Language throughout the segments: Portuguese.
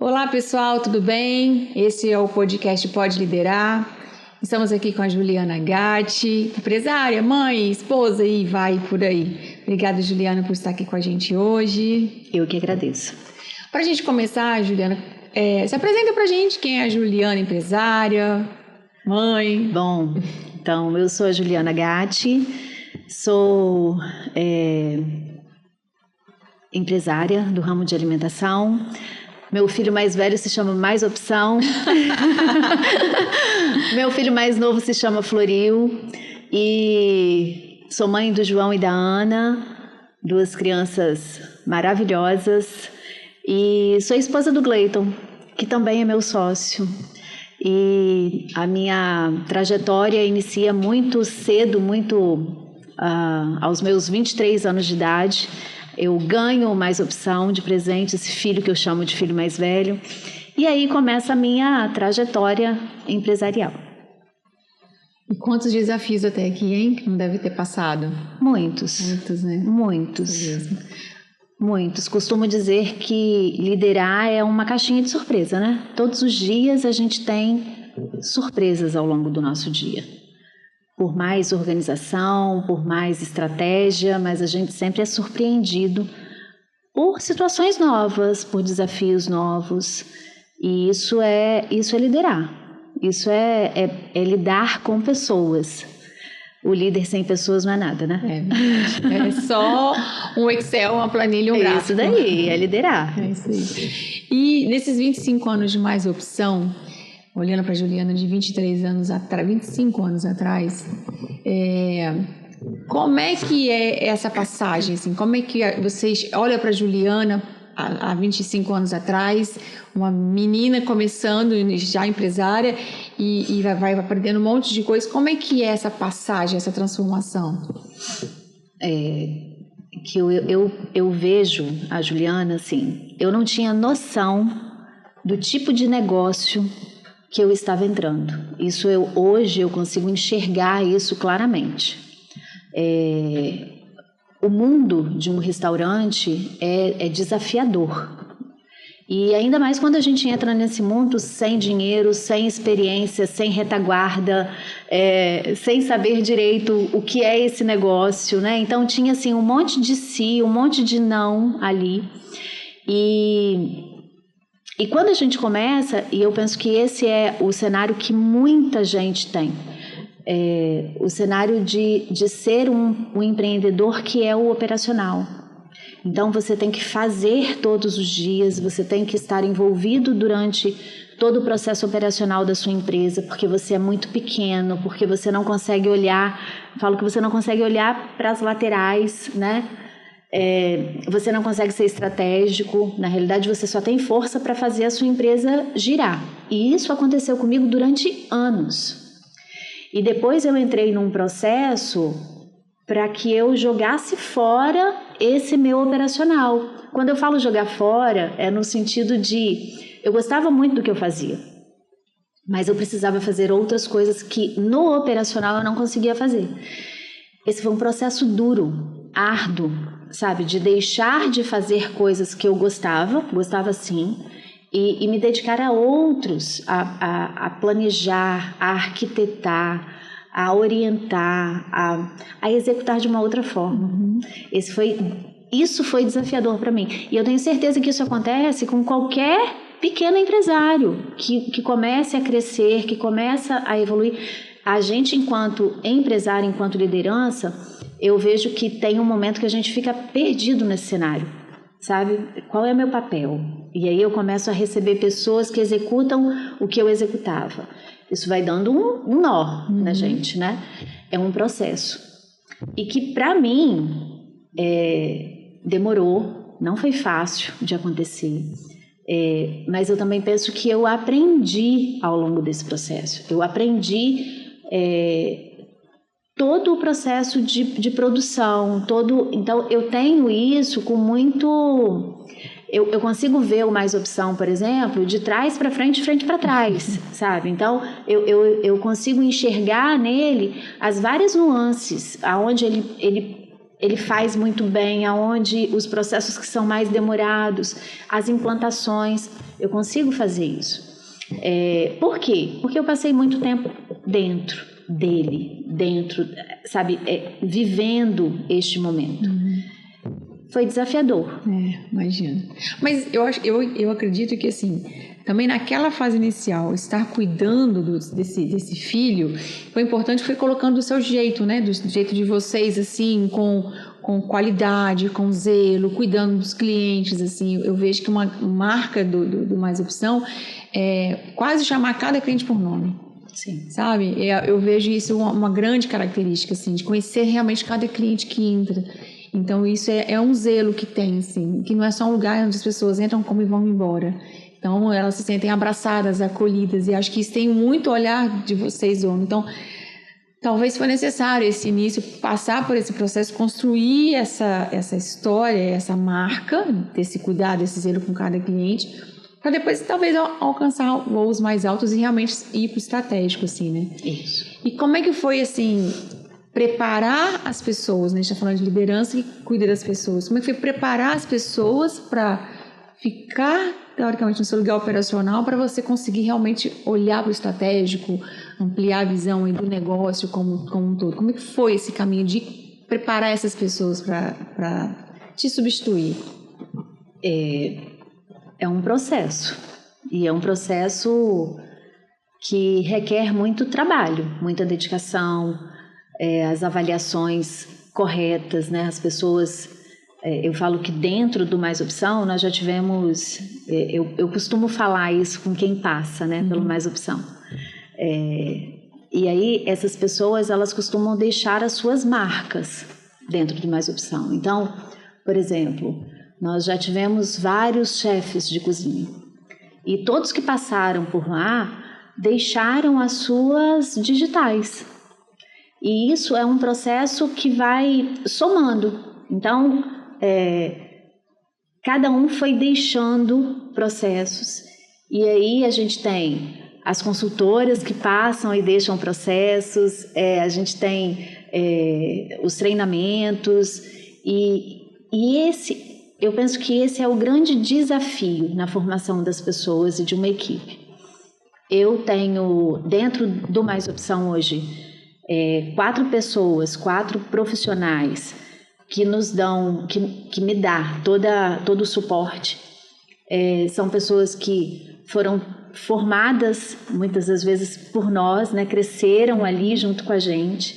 Olá pessoal, tudo bem? Esse é o podcast Pode Liderar. Estamos aqui com a Juliana Gatti, empresária, mãe, esposa e vai por aí. Obrigada, Juliana, por estar aqui com a gente hoje. Eu que agradeço. Para a gente começar, Juliana, se apresenta para a gente quem é a Juliana, empresária, mãe. Bom, então eu sou a Juliana Gatti, sou empresária do ramo de alimentação. Meu filho mais velho se chama Mais Opção. Meu filho mais novo se chama Floril. E sou mãe do João e da Ana, duas crianças maravilhosas. E sou esposa do Gleiton, que também é meu sócio. E a minha trajetória inicia muito cedo, aos meus 23 anos de idade. Eu ganho Mais Opção de presente, esse filho que eu chamo de filho mais velho. E aí começa a minha trajetória empresarial. E quantos desafios até aqui, hein? Que não deve ter passado? Muitos. Muitos, né? Muitos. É mesmo. Muitos. Costumo dizer que liderar é uma caixinha de surpresa, né? Todos os dias a gente tem surpresas ao longo do nosso dia. Por mais organização, por mais estratégia, mas a gente sempre é surpreendido por situações novas, por desafios novos. E isso é liderar. Isso é lidar com pessoas. O líder sem pessoas não é nada, né? É só um Excel, uma planilha, um gráfico. Isso daí, é liderar. É isso aí. E nesses 25 anos de Mais Opção, olhando para a Juliana de 25 anos atrás, como é que é essa passagem? Assim, como é que vocês olham para a Juliana há 25 anos atrás, uma menina começando, já empresária, e vai aprendendo um monte de coisas. Como é que é essa passagem, essa transformação? Que eu vejo a Juliana assim, eu não tinha noção do tipo de negócio que eu estava entrando. Hoje eu consigo enxergar isso claramente. O mundo de um restaurante é desafiador. E ainda mais quando a gente entra nesse mundo sem dinheiro, sem experiência, sem retaguarda, sem saber direito o que é esse negócio, né? Então tinha assim um monte de si, um monte de não ali. E quando a gente começa, e eu penso que esse é o cenário que muita gente tem, o cenário de ser um empreendedor que é o operacional. Então você tem que fazer todos os dias, você tem que estar envolvido durante todo o processo operacional da sua empresa, porque você é muito pequeno, porque você não consegue olhar, falo que você não consegue olhar para as laterais, né? Você não consegue ser estratégico, na realidade você só tem força para fazer a sua empresa girar. E isso aconteceu comigo durante anos. E depois eu entrei num processo para que eu jogasse fora esse meu operacional. Quando eu falo jogar fora, é no sentido de eu gostava muito do que eu fazia, mas eu precisava fazer outras coisas que no operacional eu não conseguia fazer. Esse foi um processo duro, árduo, sabe? De deixar de fazer coisas que eu gostava sim, e me dedicar a outros, a planejar, a arquitetar, a orientar, a executar de uma outra forma. Isso foi desafiador para mim. E eu tenho certeza que isso acontece com qualquer pequeno empresário que comece a crescer, que começa a evoluir. A gente, enquanto empresário, enquanto liderança, eu vejo que tem um momento que a gente fica perdido nesse cenário, sabe? Qual é o meu papel? E aí eu começo a receber pessoas que executam o que eu executava. Isso vai dando um nó na gente, né? É um processo. E que, para mim, demorou, não foi fácil de acontecer. Mas eu também penso que eu aprendi ao longo desse processo. Eu aprendi todo o processo de produção, então eu tenho isso com muito... Eu consigo ver o Mais Opção, por exemplo, de trás para frente, de frente para trás, sabe? Então, eu consigo enxergar nele as várias nuances, aonde ele ele faz muito bem, aonde os processos que são mais demorados, as implantações, eu consigo fazer isso. Por quê? Porque eu passei muito tempo dentro dele, sabe, vivendo este momento. Foi desafiador. Imagino. Mas eu acredito que, assim, também naquela fase inicial, estar cuidando desse filho, foi importante, foi colocando do seu jeito, né? Do jeito de vocês, assim, com qualidade, com zelo, cuidando dos clientes, assim. Eu vejo que uma marca do Mais Opção é quase chamar cada cliente por nome. Sim. Sabe? Eu vejo isso uma grande característica, assim, de conhecer realmente cada cliente que entra. Então, isso é um zelo que tem, assim, que não é só um lugar onde as pessoas entram como e vão embora. Então, elas se sentem abraçadas, acolhidas, e acho que isso tem muito olhar de vocês, dono. Então, talvez foi necessário esse início, passar por esse processo, construir essa história, essa marca, desse cuidado, desse zelo com cada cliente, para depois, talvez, alcançar voos mais altos e realmente ir para o estratégico, assim, né? Isso. E como é que foi, assim, preparar as pessoas, né? A gente está falando de liderança que cuida das pessoas. Como é que foi preparar as pessoas para ficar, teoricamente, no seu lugar operacional, para você conseguir realmente olhar para o estratégico, ampliar a visão aí do negócio como um todo? Como é que foi esse caminho de preparar essas pessoas para te substituir? É um processo. E é um processo que requer muito trabalho, muita dedicação, as avaliações corretas, né? As pessoas, eu falo que dentro do Mais Opção nós já tivemos, eu costumo falar isso com quem passa, né, pelo Mais Opção. E aí essas pessoas, elas costumam deixar as suas marcas dentro do Mais Opção. Então, por exemplo, nós já tivemos vários chefes de cozinha e todos que passaram por lá deixaram as suas digitais. E isso é um processo que vai somando. Então, cada um foi deixando processos. E aí a gente tem as consultoras que passam e deixam processos, a gente tem os treinamentos. Eu penso que esse é o grande desafio na formação das pessoas e de uma equipe. Eu tenho, dentro do Mais Opção hoje, 4 pessoas, 4 profissionais que nos dão, que me dá todo o suporte. São pessoas que foram formadas muitas das vezes por nós, né? Cresceram ali junto com a gente,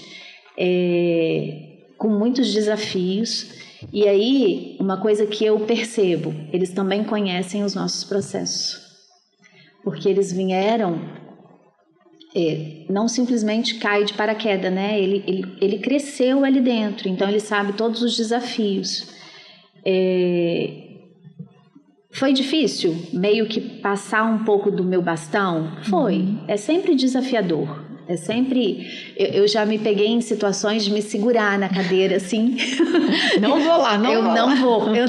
com muitos desafios. E aí, uma coisa que eu percebo, eles também conhecem os nossos processos, porque eles vieram, não simplesmente cai de paraquedas, né? Ele cresceu ali dentro, então ele sabe todos os desafios. Foi difícil meio que passar um pouco do meu bastão? Foi. É sempre desafiador. É sempre... Eu já me peguei em situações de me segurar na cadeira, assim. Não vou lá, não vou. Né?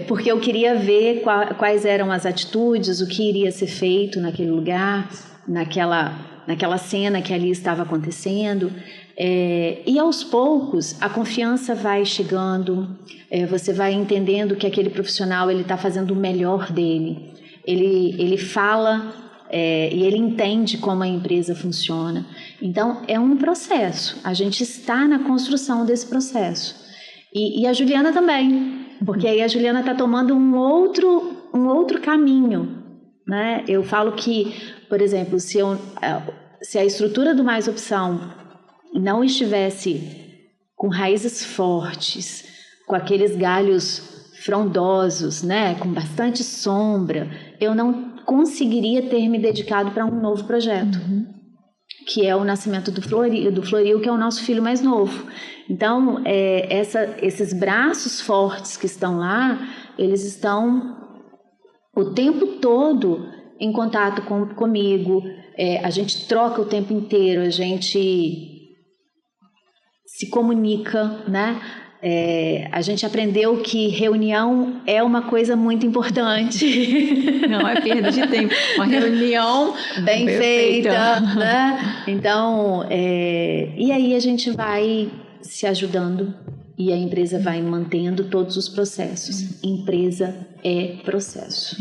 Porque eu queria ver quais eram as atitudes, o que iria ser feito naquele lugar, naquela cena que ali estava acontecendo. E aos poucos a confiança vai chegando, você vai entendendo que aquele profissional ele está fazendo o melhor dele, ele fala e ele entende como a empresa funciona. Então é um processo, a gente está na construção desse processo e a Juliana também, porque aí a Juliana está tomando um outro caminho, né? Eu falo que, por exemplo, se a estrutura do Mais Opção não estivesse com raízes fortes, com aqueles galhos frondosos, né, com bastante sombra, eu não conseguiria ter me dedicado para um novo projeto, que é o nascimento do Floril, que é o nosso filho mais novo. Então, esses braços fortes que estão lá, eles estão o tempo todo em contato comigo, a gente troca o tempo inteiro, a gente se comunica, né? A gente aprendeu que reunião é uma coisa muito importante. Não é perda de tempo. Uma reunião bem feita, né? Então, e aí a gente vai se ajudando e a empresa vai mantendo todos os processos. Empresa é processo.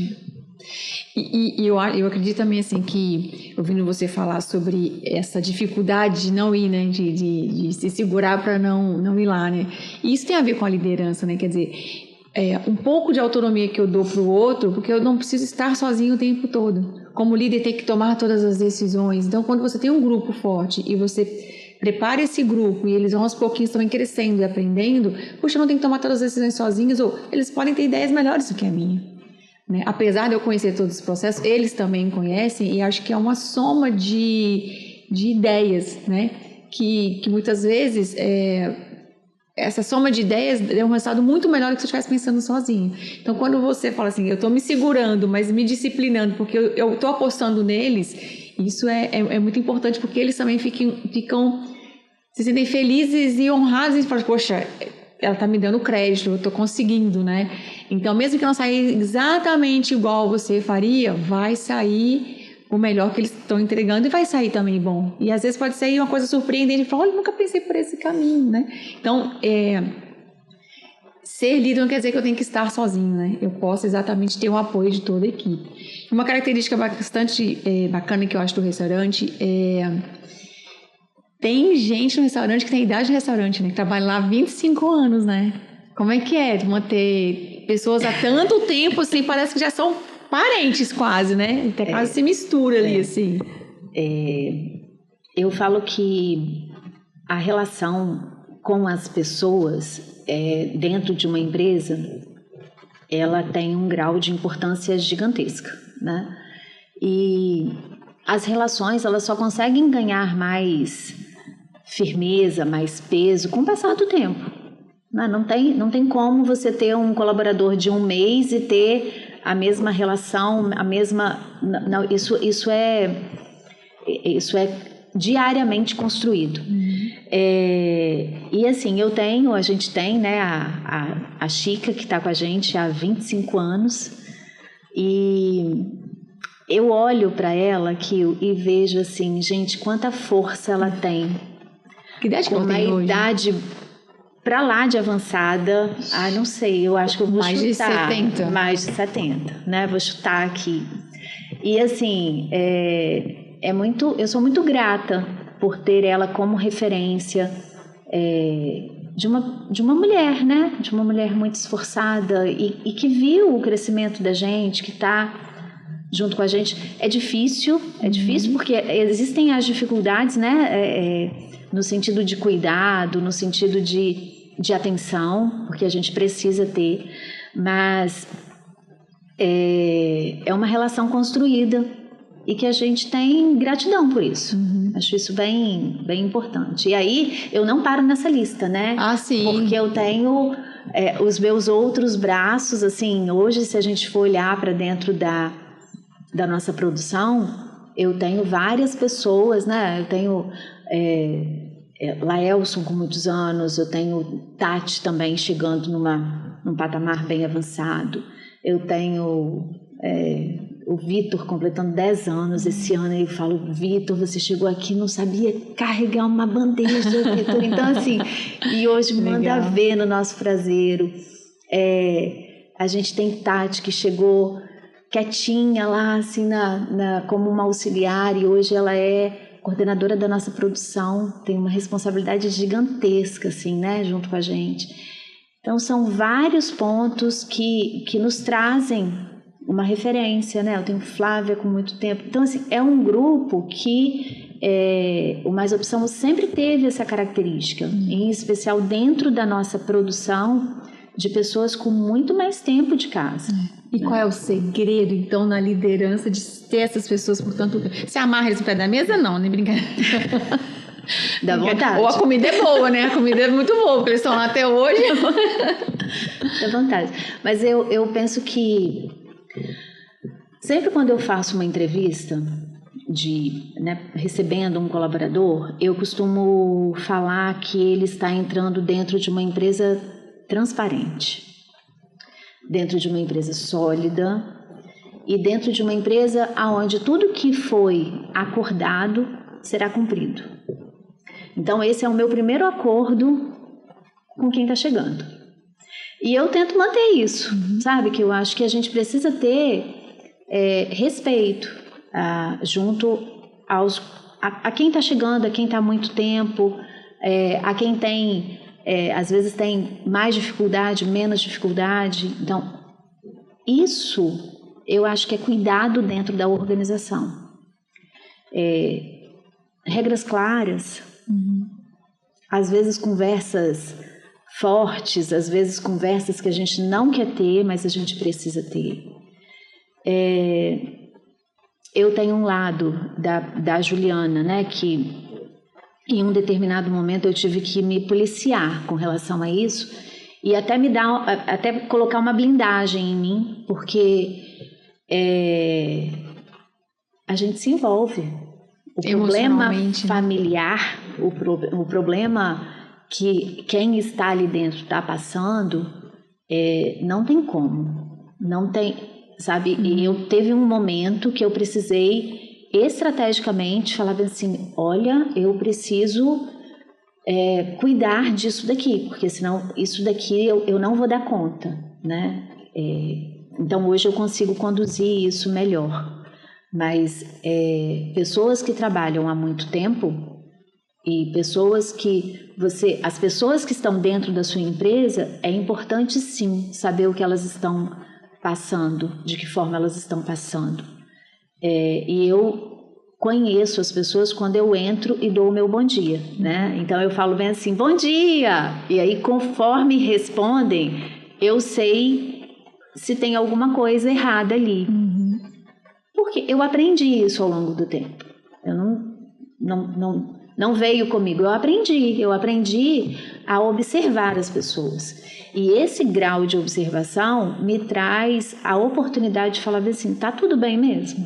E eu acredito também, assim, que ouvindo você falar sobre essa dificuldade de não ir, né, de se segurar para não ir lá, né, e isso tem a ver com a liderança, né, quer dizer, um pouco de autonomia que eu dou para o outro, porque eu não preciso estar sozinho o tempo todo, como líder tem que tomar todas as decisões. Então, quando você tem um grupo forte e você prepara esse grupo e eles vão aos pouquinhos também crescendo e aprendendo, puxa, eu não tenho que tomar todas as decisões sozinhos, ou eles podem ter ideias melhores do que a minha. Né? Apesar de eu conhecer todos os processos, eles também conhecem, e acho que é uma soma de ideias, né? que muitas vezes essa soma de ideias dá um resultado muito melhor do que se eu estivesse pensando sozinho. Então, quando você fala assim, eu estou me segurando, mas me disciplinando, porque eu estou apostando neles, isso é muito importante, porque eles também ficam se sentem felizes e honrados e falam, poxa, ela está me dando crédito, eu estou conseguindo, né? Então, mesmo que não saia exatamente igual você faria, vai sair o melhor que eles estão entregando e vai sair também bom. E às vezes pode sair uma coisa surpreendente e falar, olha, nunca pensei por esse caminho, né? Então, ser líder não quer dizer que eu tenho que estar sozinho, né? Eu posso exatamente ter o apoio de toda a equipe. Uma característica bastante bacana que eu acho do restaurante tem gente no restaurante que tem idade de restaurante, né? Que trabalha lá há 25 anos, né? Como é que é manter pessoas há tanto tempo, assim, parece que já são parentes quase, né? Até quase se mistura ali, assim. Eu falo que a relação com as pessoas dentro de uma empresa, ela tem um grau de importância gigantesca, né? E as relações, elas só conseguem ganhar mais firmeza, mais peso com o passar do tempo. Não tem como você ter um colaborador de um mês e ter a mesma relação, a mesma... Não, isso é diariamente construído. E assim, a gente tem, né, a Chica, que está com a gente há 25 anos, e eu olho para ela e vejo assim, gente, quanta força ela tem. Que idade que ela tem hoje? Uma idade para lá de avançada, não sei, eu acho que eu vou chutar. Mais de 70, né? Vou chutar aqui. E assim, eu sou muito grata por ter ela como referência de uma mulher, né? De uma mulher muito esforçada e que viu o crescimento da gente, que está junto com a gente. É difícil porque existem as dificuldades, né? No sentido de cuidado, no sentido de atenção, porque a gente precisa ter, mas é uma relação construída e que a gente tem gratidão por isso. Acho isso bem, bem importante. E aí, eu não paro nessa lista, né? Sim. Porque eu tenho os meus outros braços, assim, hoje, se a gente for olhar para dentro da nossa produção, eu tenho várias pessoas, né? Eu tenho Laelson com muitos anos, eu tenho Tati também chegando num patamar bem avançado, eu tenho o Vitor completando 10 anos esse ano, e eu falo, Vitor, você chegou aqui, não sabia carregar uma bandeja, Vitor. Então assim, e hoje manda ver no nosso fraseiro. A gente tem Tati, que chegou quietinha lá, assim, como uma auxiliar, e hoje ela é coordenadora da nossa produção, tem uma responsabilidade gigantesca, assim, né, junto com a gente. Então, são vários pontos que nos trazem uma referência, né? Eu tenho Flávia com muito tempo. Então, assim, é um grupo que o Mais Opção sempre teve essa característica, em especial dentro da nossa produção, de pessoas com muito mais tempo de casa. E qual é o segredo, então, na liderança de ter essas pessoas por tanto tempo? Você amarra eles no pé da mesa? Não, nem brincadeira. Dá vontade. Ou a comida é boa, né? A comida é muito boa, porque eles estão lá até hoje. Dá vontade. Mas eu penso que sempre quando eu faço uma entrevista recebendo um colaborador, eu costumo falar que ele está entrando dentro de uma empresa transparente, dentro de uma empresa sólida e dentro de uma empresa onde tudo que foi acordado será cumprido. Então, esse é o meu primeiro acordo com quem está chegando. E eu tento manter isso, sabe? Que eu acho que a gente precisa ter respeito junto a quem está chegando, a quem está há muito tempo, a quem tem, às vezes tem mais dificuldade, menos dificuldade. Então, isso eu acho que é cuidado dentro da organização. Regras claras, às vezes conversas fortes, às vezes conversas que a gente não quer ter, mas a gente precisa ter. Eu tenho um lado da Juliana, né, que em um determinado momento eu tive que me policiar com relação a isso e até colocar uma blindagem em mim, porque a gente se envolve. O problema familiar, o problema que quem está ali dentro está passando, não tem como. Não tem, sabe? E eu teve um momento que eu precisei estrategicamente falar assim, olha, eu preciso cuidar disso daqui, porque senão isso daqui eu não vou dar conta, né? Então hoje eu consigo conduzir isso melhor. Mas pessoas que trabalham há muito tempo e as pessoas que estão dentro da sua empresa, é importante sim saber o que elas estão passando, de que forma elas estão passando. E eu conheço as pessoas quando eu entro e dou o meu bom dia, né? Então eu falo bem assim, bom dia! E aí conforme respondem, eu sei se tem alguma coisa errada ali. Porque eu aprendi isso ao longo do tempo. Eu não veio comigo, eu aprendi a observar as pessoas. E esse grau de observação me traz a oportunidade de falar assim, tá tudo bem mesmo?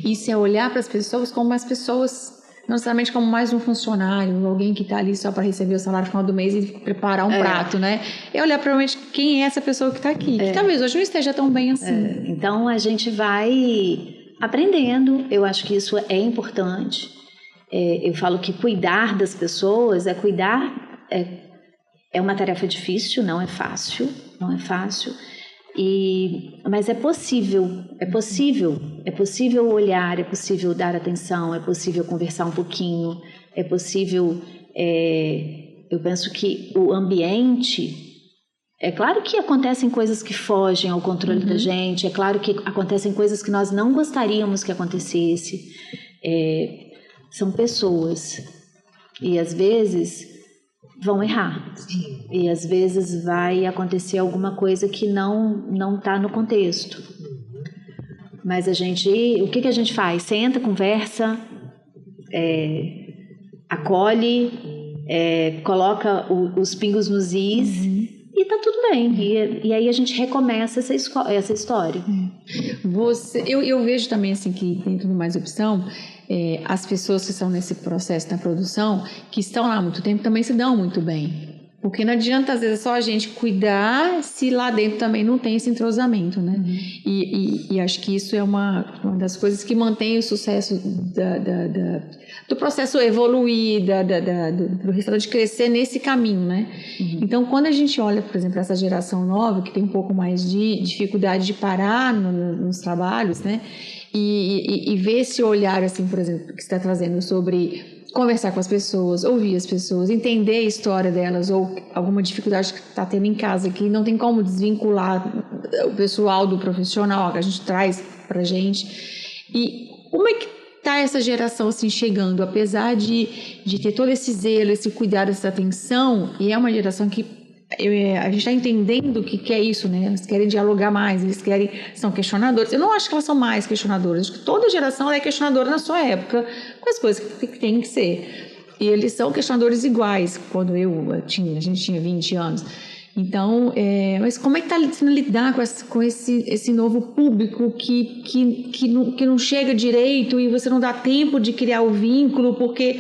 Isso é olhar para as pessoas como as pessoas, não necessariamente como mais um funcionário, alguém que está ali só para receber o salário no final do mês e preparar um prato, né? É olhar para realmente quem é essa pessoa que está aqui, que talvez hoje não esteja tão bem assim. Então a gente vai aprendendo, eu acho que isso é importante. Eu falo que cuidar das pessoas é uma tarefa difícil, não é fácil, mas é possível olhar, é possível dar atenção, é possível conversar um pouquinho, é possível, eu penso que o ambiente, é claro que acontecem coisas que fogem ao controle da gente, é claro que acontecem coisas que nós não gostaríamos que acontecesse, são pessoas, e às vezes vão errar. Sim. E às vezes vai acontecer alguma coisa que não está no contexto. Mas o que a gente faz? Senta, conversa, acolhe, coloca os pingos nos is e tá tudo bem. E aí a gente recomeça essa história. Eu vejo também assim que dentro do Mais Opção, as pessoas que estão nesse processo da produção, que estão lá há muito tempo, também se dão muito bem. Porque não adianta, às vezes, só a gente cuidar se lá dentro também não tem esse entrosamento, né? E acho que isso é uma das coisas que mantém o sucesso do processo evoluir, do restaurante crescer nesse caminho, né? Então, quando a gente olha, por exemplo, essa geração nova, que tem um pouco mais de dificuldade de parar nos trabalhos, né? E ver esse olhar, assim, por exemplo, que você está trazendo sobre conversar com as pessoas, ouvir as pessoas, entender a história delas ou alguma dificuldade que está tendo em casa, que não tem como desvincular o pessoal do profissional que a gente traz para a gente. E como é que está essa geração assim chegando, apesar de ter todo esse zelo, esse cuidado, essa atenção, e é uma geração que a gente está entendendo o que é isso, né? Eles querem dialogar mais, são questionadores. Eu não acho que elas são mais questionadoras, acho que toda geração é questionadora na sua época, com as coisas que tem que ser. E eles são questionadores iguais, quando a gente tinha 20 anos. Então, mas como é que está sendo lidar com esse novo público que não chega direito e você não dá tempo de criar o vínculo, porque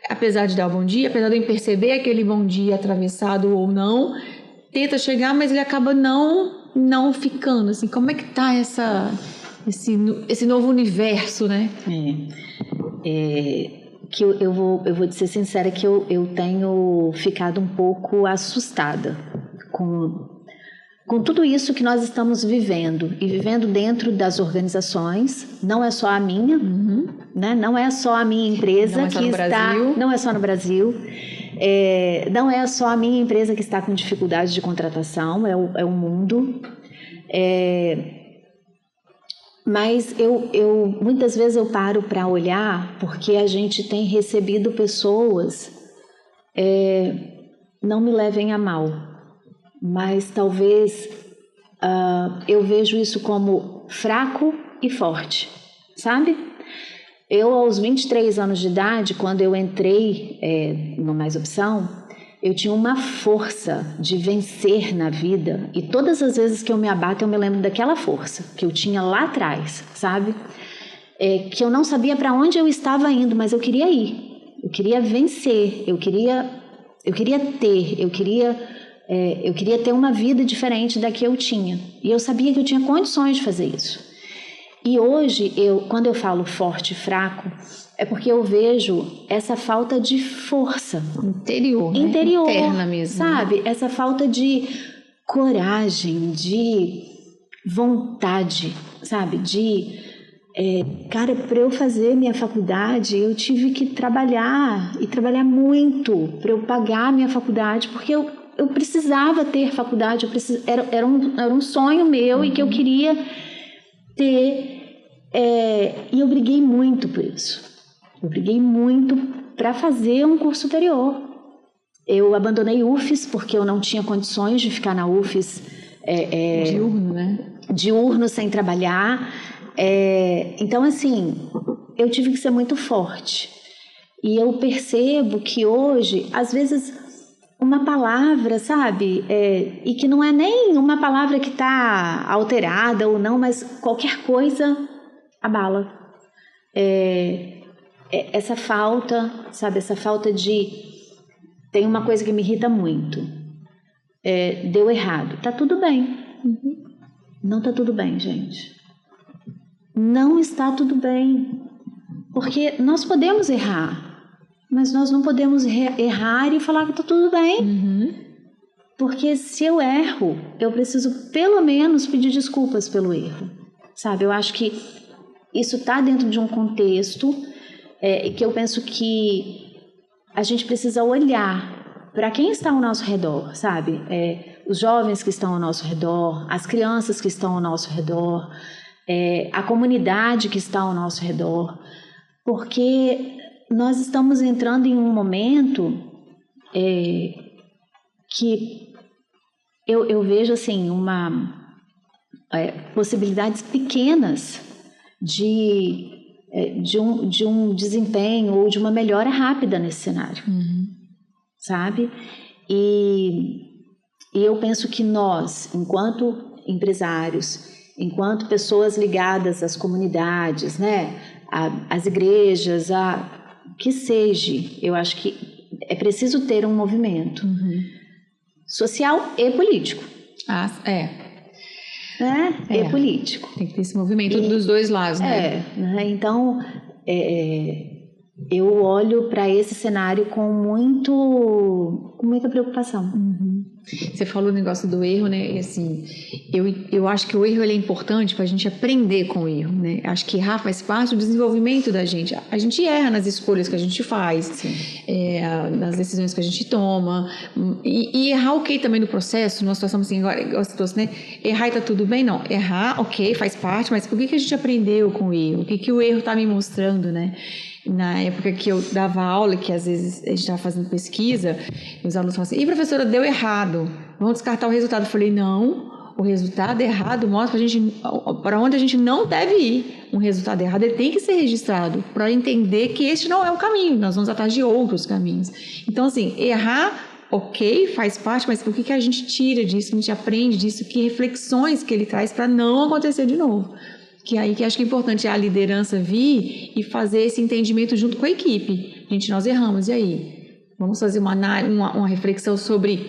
apesar de dar o bom dia, apesar de eu perceber aquele bom dia atravessado ou não, tenta chegar, mas ele acaba não ficando, assim, como é que tá esse novo universo, né? Que eu vou te ser sincera que eu tenho ficado um pouco assustada com tudo isso que nós estamos vivendo, e vivendo dentro das organizações. Não é só a minha, né? Não é só a minha empresa que está... Não é só no Brasil. Não é só a minha empresa que está com dificuldade de contratação, é o mundo. Mas muitas vezes eu paro para olhar, porque a gente tem recebido pessoas, não me levem a mal, mas talvez eu vejo isso como fraco e forte, sabe? Eu, aos 23 anos de idade, quando eu entrei no Mais Opção, eu tinha uma força de vencer na vida, e todas as vezes que eu me abato, eu me lembro daquela força que eu tinha lá atrás, sabe? Que eu não sabia para onde eu estava indo, mas eu queria ir, eu queria vencer, eu queria ter uma vida diferente da que eu tinha, e eu sabia que eu tinha condições de fazer isso. E hoje, quando eu falo forte e fraco, é porque eu vejo essa falta de força interior, né? Interna mesmo, sabe? Essa falta de coragem, de vontade, sabe? Cara, para eu fazer minha faculdade, eu tive que trabalhar, e trabalhar muito para eu pagar a minha faculdade, porque eu precisava ter faculdade, era um sonho meu, e que eu queria ter, e eu briguei muito por isso. Eu briguei muito para fazer um curso superior. Eu abandonei UFES porque eu não tinha condições de ficar na UFES diurno, né? Diurno, sem trabalhar. Então, assim, eu tive que ser muito forte. E eu percebo que hoje, às vezes, uma palavra, sabe? E que não é nem uma palavra que está alterada ou não, mas qualquer coisa abala. Essa falta, sabe? Essa falta de... Tem uma coisa que me irrita muito. Deu errado. Tá tudo bem. Não tá tudo bem, gente. Não está tudo bem. Porque nós podemos errar, mas nós não podemos errar e falar que tá tudo bem. Porque se eu erro, eu preciso pelo menos pedir desculpas pelo erro. Sabe? Eu acho que isso tá dentro de um contexto... e que eu penso que a gente precisa olhar para quem está ao nosso redor, sabe? Os jovens que estão ao nosso redor, as crianças que estão ao nosso redor, a comunidade que está ao nosso redor, porque nós estamos entrando em um momento que eu vejo assim possibilidades pequenas de um desempenho ou de uma melhora rápida nesse cenário, sabe? E eu penso que nós, enquanto empresários, enquanto pessoas ligadas às comunidades, né, às igrejas, que seja, eu acho que é preciso ter um movimento social e político. E político. Tem que ter esse movimento dos dois lados, né? Então, eu olho para esse cenário com muita preocupação. Você falou o negócio do erro, né? E assim, eu acho que o erro ele é importante para a gente aprender com o erro, né? Acho que errar faz parte do desenvolvimento da gente. A gente erra nas escolhas que a gente faz, nas decisões que a gente toma. E errar, ok, também no processo, numa situação assim, igual você trouxe, né? Errar e tá tudo bem? Não. Errar, ok, faz parte, mas o que a gente aprendeu com o erro? O que o erro tá me mostrando, né? Na época que eu dava aula, que às vezes a gente estava fazendo pesquisa, e os alunos falavam assim, professora, deu errado, vamos descartar o resultado. Eu falei, não, o resultado errado mostra para onde a gente não deve ir. Um resultado errado ele tem que ser registrado para entender que este não é o caminho, nós vamos atrás de outros caminhos. Então, assim, errar, ok, faz parte, mas o que a gente tira disso, a gente aprende disso, que reflexões que ele traz para não acontecer de novo. Que acho que é importante a liderança vir e fazer esse entendimento junto com a equipe. Gente, nós erramos, e aí? Vamos fazer uma reflexão sobre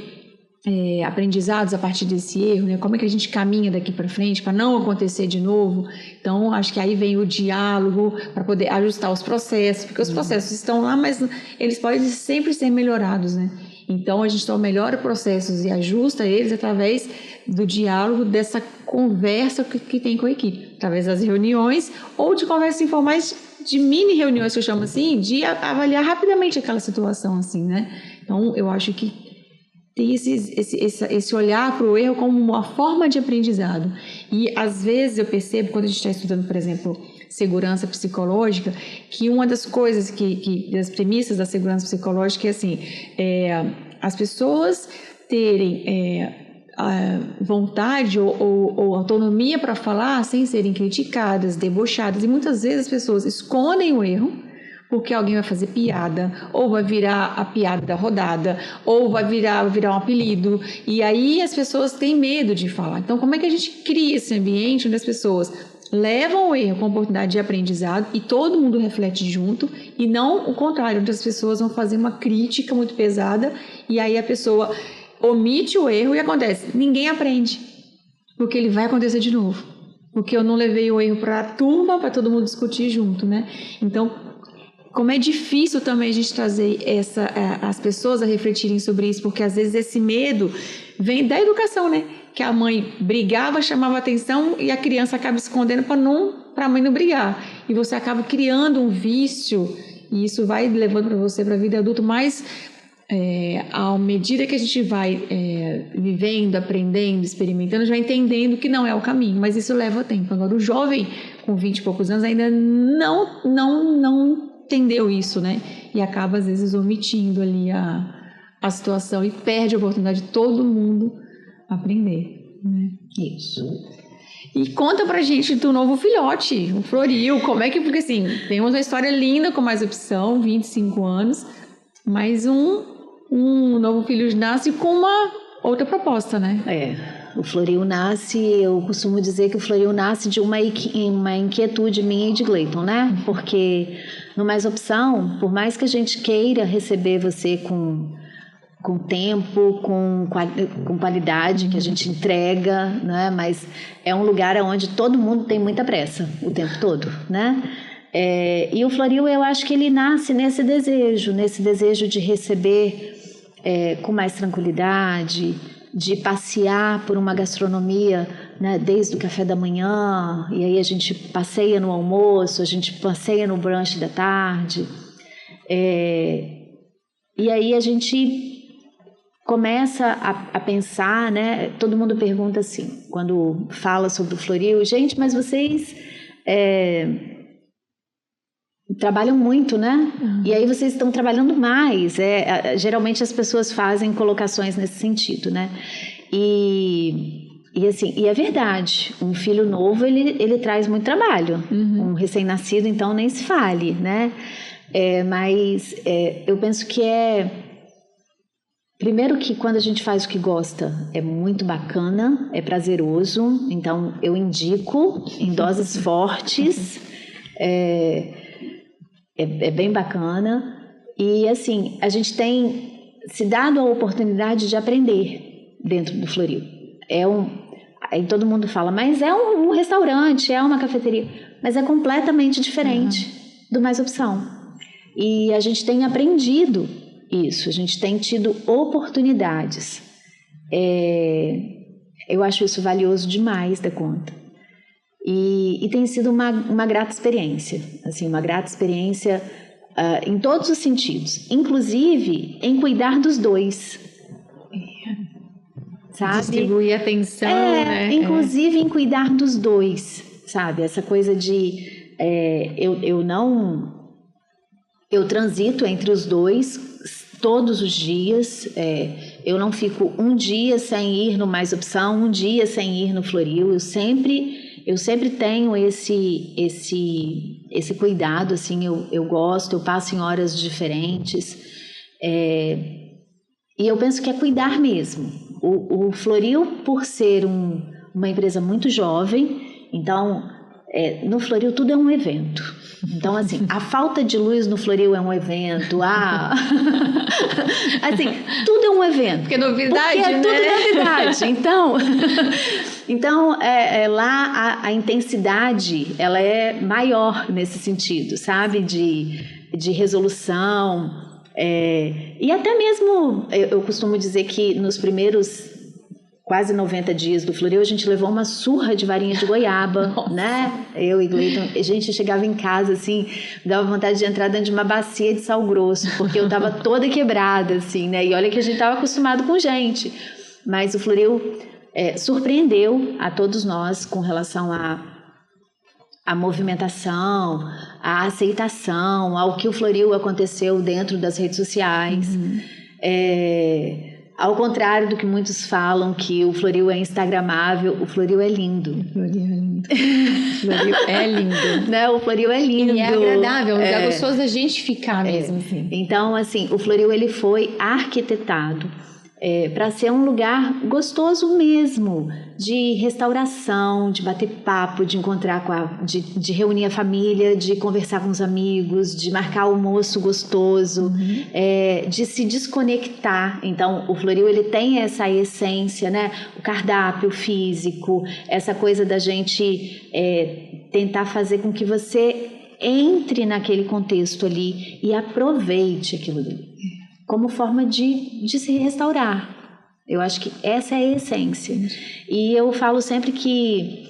aprendizados a partir desse erro, né? Como é que a gente caminha daqui para frente para não acontecer de novo. Então, acho que aí vem o diálogo para poder ajustar os processos, porque os processos estão lá, mas eles podem sempre ser melhorados, né? Então, a gente só melhora processos e ajusta eles através do diálogo, dessa conversa que tem com a equipe, através das reuniões ou de conversas informais, de mini reuniões, que eu chamo assim, de avaliar rapidamente aquela situação, assim, né? Então, eu acho que tem esse olhar para o erro como uma forma de aprendizado. E, às vezes, eu percebo, quando a gente está estudando, por exemplo, segurança psicológica, que uma das coisas, das premissas da segurança psicológica é assim, as pessoas terem a vontade ou autonomia para falar sem serem criticadas, debochadas, e muitas vezes as pessoas escondem o erro, porque alguém vai fazer piada, ou vai virar a piada da rodada, ou vai virar um apelido, e aí as pessoas têm medo de falar. Então, como é que a gente cria esse ambiente onde as pessoas levam o erro com oportunidade de aprendizado e todo mundo reflete junto, e não o contrário, onde as pessoas vão fazer uma crítica muito pesada, e aí a pessoa omite o erro e acontece, ninguém aprende, porque ele vai acontecer de novo, porque eu não levei o erro para a turma, para todo mundo discutir junto, né? Então, como é difícil também a gente trazer as pessoas a refletirem sobre isso, porque às vezes esse medo vem da educação, né? Que a mãe brigava, chamava atenção e a criança acaba escondendo para a mãe não brigar. E você acaba criando um vício e isso vai levando para você para a vida adulta, mas à medida que a gente vai vivendo, aprendendo, experimentando, já entendendo que não é o caminho, mas isso leva tempo. Agora, o jovem com 20 e poucos anos ainda não entendeu isso, né? E acaba, às vezes, omitindo ali a situação e perde a oportunidade de todo mundo aprender, né? Isso. E conta pra gente do novo filhote, o Floril, como é que... Porque, assim, temos uma história linda com Mais Opção, 25 anos, mas um novo filho nasce com uma outra proposta, né? O Floril nasce, eu costumo dizer que o Floril nasce de uma inquietude minha e de Gleiton, né? Porque no Mais Opção, por mais que a gente queira receber você com tempo, com qualidade que a gente entrega, né? Mas é um lugar onde todo mundo tem muita pressa o tempo todo, né? E o Floril, eu acho que ele nasce nesse desejo de receber com mais tranquilidade, de passear por uma gastronomia, né, desde o café da manhã, e aí a gente passeia no almoço, a gente passeia no brunch da tarde, e aí a gente começa a pensar, né, todo mundo pergunta assim, quando fala sobre o Floril, gente, mas vocês trabalham muito, né? E aí vocês estão trabalhando mais. Geralmente as pessoas fazem colocações nesse sentido, né? E é verdade. Um filho novo, ele traz muito trabalho. Um recém-nascido, então, nem se fale, né? Mas eu penso que primeiro que quando a gente faz o que gosta, é muito bacana, é prazeroso. Então, eu indico em doses fortes. É bem bacana e assim, a gente tem se dado a oportunidade de aprender dentro do Floril. Aí todo mundo fala, mas é um restaurante, é uma cafeteria, mas é completamente diferente do Mais Opção. E a gente tem aprendido isso, a gente tem tido oportunidades. Eu acho isso valioso demais da conta. E tem sido uma grata experiência, assim, uma grata experiência em todos os sentidos, inclusive em cuidar dos dois, sabe? Distribuir atenção, né? Inclusive em cuidar dos dois, sabe? Essa coisa de eu transito entre os dois todos os dias, eu não fico um dia sem ir no Mais Opção, um dia sem ir no Floril, eu sempre tenho esse cuidado, assim, eu gosto, eu passo em horas diferentes, e eu penso que é cuidar mesmo. O Floril, por ser uma empresa muito jovem, então no Floril tudo é um evento. Então, assim, a falta de luz no Floril é um evento. Assim, tudo é um evento. Porque é novidade, porque né? Tudo é novidade. Então lá a intensidade, ela é maior nesse sentido, sabe? De resolução. E até mesmo, eu costumo dizer que nos primeiros quase 90 dias do Floril, a gente levou uma surra de varinha de goiaba, Nossa. né? Eu e Gleiton, a gente chegava em casa, assim, dava vontade de entrar dentro de uma bacia de sal grosso, porque eu tava toda quebrada, assim, né? E olha que a gente tava acostumado com gente. Mas o Floril surpreendeu a todos nós com relação à movimentação, à aceitação, ao que o Floril aconteceu dentro das redes sociais. Ao contrário do que muitos falam, que o Floril é instagramável, o Floril é lindo. O Floril é lindo. O Floril é lindo. Né? O Floril é lindo. E é agradável, um lugar gostoso da gente ficar mesmo. Assim. Então, assim, o Floril ele foi arquitetado para ser um lugar gostoso mesmo, de restauração, de bater papo, de encontrar de reunir a família, de conversar com os amigos, de marcar almoço gostoso, de se desconectar. Então, o Floril ele tem essa essência, né? O cardápio físico, essa coisa da gente tentar fazer com que você entre naquele contexto ali e aproveite aquilo ali como forma de se restaurar. Eu acho que essa é a essência. E eu falo sempre que...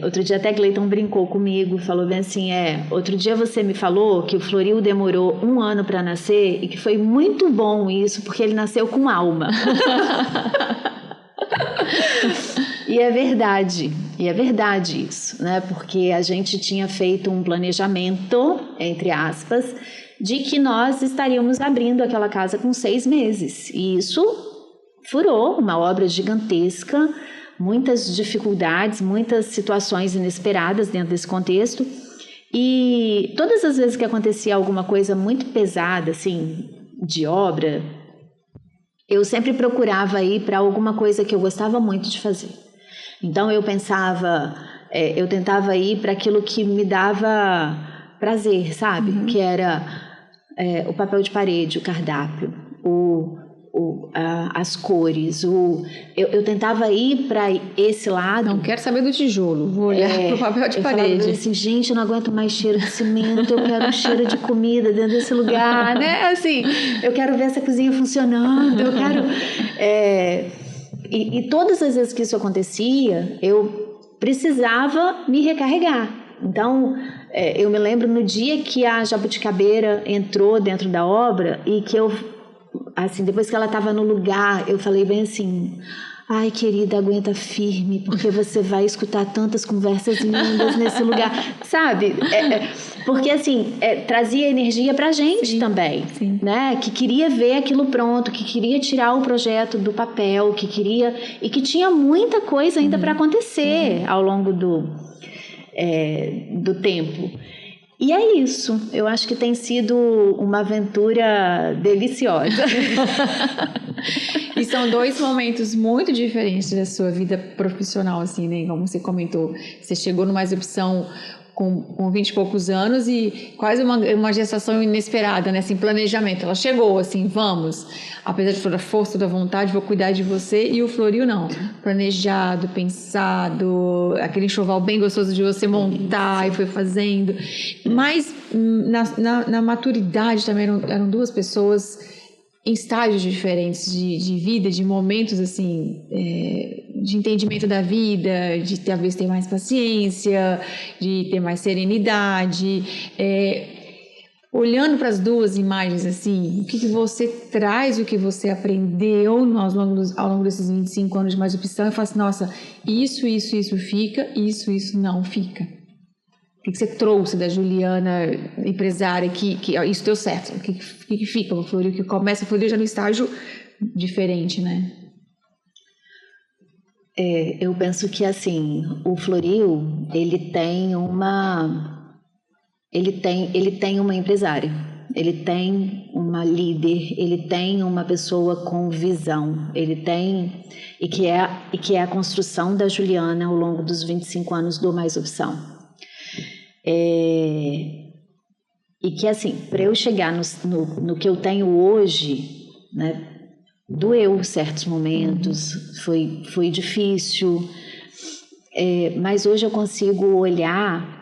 outro dia até Gleiton brincou comigo, falou bem assim, outro dia você me falou que o Floril demorou 1 ano para nascer e que foi muito bom isso, porque ele nasceu com alma. E é verdade isso, né? Porque a gente tinha feito um planejamento, entre aspas, de que nós estaríamos abrindo aquela casa com 6 meses. E isso furou, uma obra gigantesca, muitas dificuldades, muitas situações inesperadas dentro desse contexto. E todas as vezes que acontecia alguma coisa muito pesada, assim, de obra, eu sempre procurava ir para alguma coisa que eu gostava muito de fazer. Então eu pensava, eu tentava ir para aquilo que me dava prazer, sabe? Que era o papel de parede, o cardápio, as cores. Eu tentava ir para esse lado. Não quero saber do tijolo, vou olhar para o papel de parede. Eu falava assim, gente, eu não aguento mais cheiro de cimento, eu quero um cheiro de comida dentro desse lugar, né? Assim, eu quero ver essa cozinha funcionando, eu quero... E todas as vezes que isso acontecia, eu precisava me recarregar. Então, eu me lembro no dia que a jabuticabeira entrou dentro da obra e que eu, assim, depois que ela estava no lugar, eu falei bem assim... Ai, querida, aguenta firme, porque você vai escutar tantas conversas lindas nesse lugar, sabe? Porque, assim, trazia energia pra gente também, né? Que queria ver aquilo pronto, que queria tirar o projeto do papel, que queria... E que tinha muita coisa ainda para acontecer ao longo do tempo. E é isso. Eu acho que tem sido uma aventura deliciosa. E são 2 momentos muito diferentes da sua vida profissional, assim, né? Como você comentou, você chegou numa opção com 20 e poucos anos e quase uma gestação inesperada, né? Assim, planejamento. Ela chegou, assim, vamos. Apesar de toda a força, toda a vontade, vou cuidar de você. E o Floril, não. Planejado, pensado, aquele enxoval bem gostoso de você montar e foi fazendo. Mas na maturidade também eram 2 pessoas em estágios diferentes de vida, de momentos assim, de entendimento da vida, de talvez ter mais paciência, de ter mais serenidade. Olhando para as 2 imagens, assim, o que você traz, o que você aprendeu ao longo desses 25 anos de mais opção e fala assim, nossa, isso fica, isso não fica. O que você trouxe da Juliana, empresária, que isso deu certo? O que fica o Floril, que começa o Floril já no estágio diferente, né? Eu penso que, assim, o Floril, ele tem uma empresária, ele tem uma líder, ele tem uma pessoa com visão, ele tem, e que é a construção da Juliana ao longo dos 25 anos do Mais Opção. E que, assim, para eu chegar no que eu tenho hoje, né, doeu certos momentos, foi difícil, mas hoje eu consigo olhar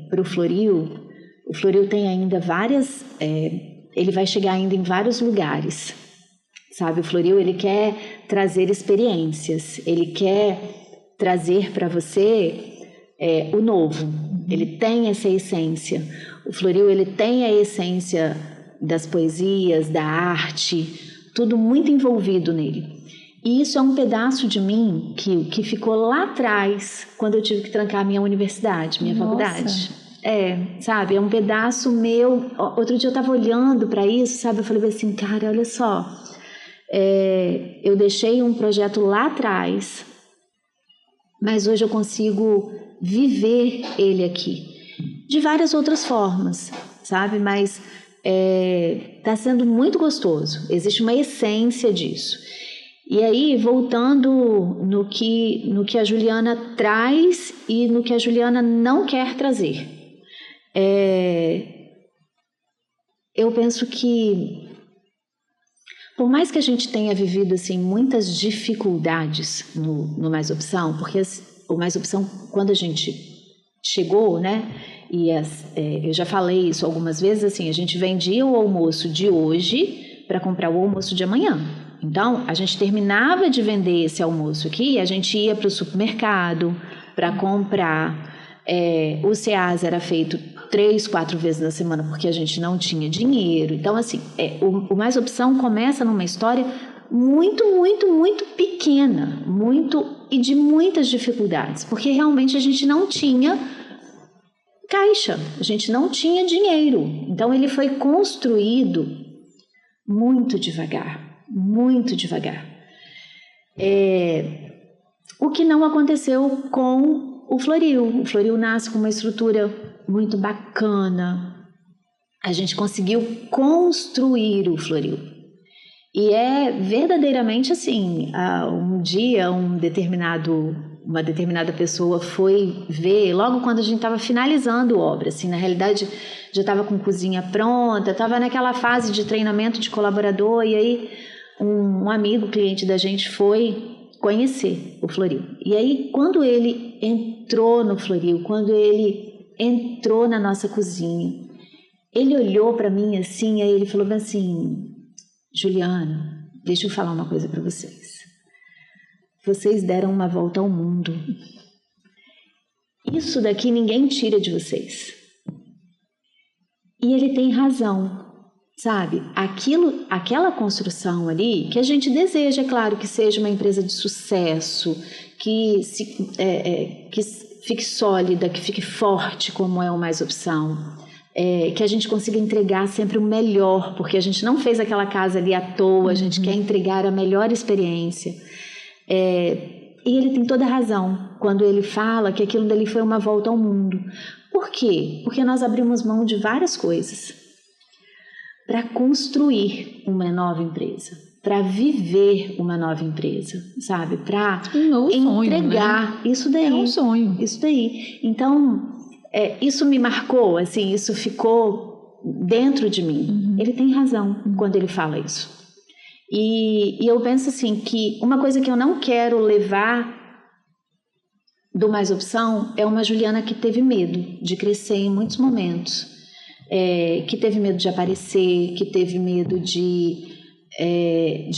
para o Floril. O Floril tem ainda várias, ele vai chegar ainda em vários lugares, sabe? O Floril, ele quer trazer experiências, ele quer trazer para você o novo, ele tem essa essência. O Floril, ele tem a essência das poesias, da arte, tudo muito envolvido nele. E isso é um pedaço de mim que ficou lá atrás, quando eu tive que trancar minha universidade, minha faculdade. Sabe, é um pedaço meu. Outro dia eu estava olhando para isso, sabe, eu falei assim, cara, olha só, eu deixei um projeto lá atrás, mas hoje eu consigo viver ele aqui, de várias outras formas, sabe, mas está sendo muito gostoso, existe uma essência disso. E aí, voltando no que a Juliana traz e no que a Juliana não quer trazer. Eu penso que, por mais que a gente tenha vivido assim, muitas dificuldades no Mais Opção, porque o Mais Opção, quando a gente chegou, né, eu já falei isso algumas vezes, assim, a gente vendia o almoço de hoje para comprar o almoço de amanhã. Então, a gente terminava de vender esse almoço aqui, a gente ia para o supermercado para comprar. O SEAS era feito 3, 4 vezes na semana porque a gente não tinha dinheiro. Então, assim, o Mais Opção começa numa história muito, muito, muito pequena, e de muitas dificuldades, porque realmente a gente não tinha caixa, a gente não tinha dinheiro. Então, ele foi construído muito devagar, muito devagar. O que não aconteceu com o Floril. O Floril nasce com uma estrutura muito bacana. A gente conseguiu construir o Floril. E é verdadeiramente assim, um dia uma determinada pessoa foi ver, logo quando a gente estava finalizando a obra, assim, na realidade já estava com cozinha pronta, estava naquela fase de treinamento de colaborador, e aí um amigo, cliente da gente, foi conhecer o Floril. E aí, quando ele entrou no Floril, quando ele entrou na nossa cozinha, ele olhou para mim assim, aí ele falou assim, Juliana, deixa eu falar uma coisa para vocês. Vocês deram uma volta ao mundo. Isso daqui ninguém tira de vocês. E ele tem razão. Sabe, aquela construção ali, que a gente deseja, é claro, que seja uma empresa de sucesso, que fique sólida, que fique forte, como é o Mais Opção, que a gente consiga entregar sempre o melhor, porque a gente não fez aquela casa ali à toa, a gente quer entregar a melhor experiência. E ele tem toda a razão quando ele fala que aquilo dali foi uma volta ao mundo. Por quê? Porque nós abrimos mão de várias coisas para construir uma nova empresa, para viver uma nova empresa, sabe? Para entregar, sonho, né? Isso daí. É um sonho. Isso daí. Então, isso me marcou, assim, isso ficou dentro de mim. Ele tem razão quando ele fala isso. E eu penso assim, que uma coisa que eu não quero levar do Mais Opção é uma Juliana que teve medo de crescer em muitos momentos. Que teve medo de aparecer, que teve medo de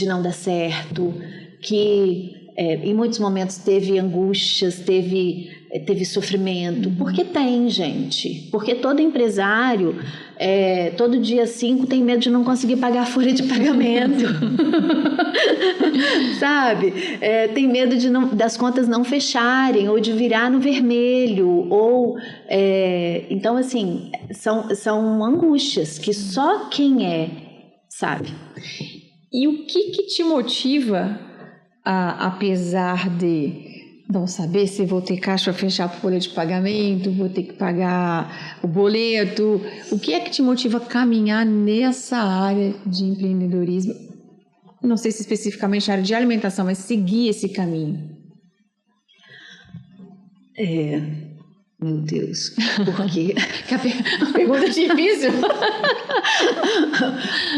não dar certo, que em muitos momentos teve angústias, teve sofrimento. Porque tem, gente. Porque todo empresário, todo dia 5 tem medo de não conseguir pagar a folha de pagamento. Sabe? Tem medo das contas não fecharem, ou de virar no vermelho, ou... então, assim, são angústias que só quem sabe. E o que te motiva, apesar de Não saber se vou ter caixa para fechar a folha de pagamento, vou ter que pagar o boleto. O que é que te motiva a caminhar nessa área de empreendedorismo? Não sei se especificamente na área de alimentação, mas seguir esse caminho. Meu Deus, por quê? A pergunta é difícil.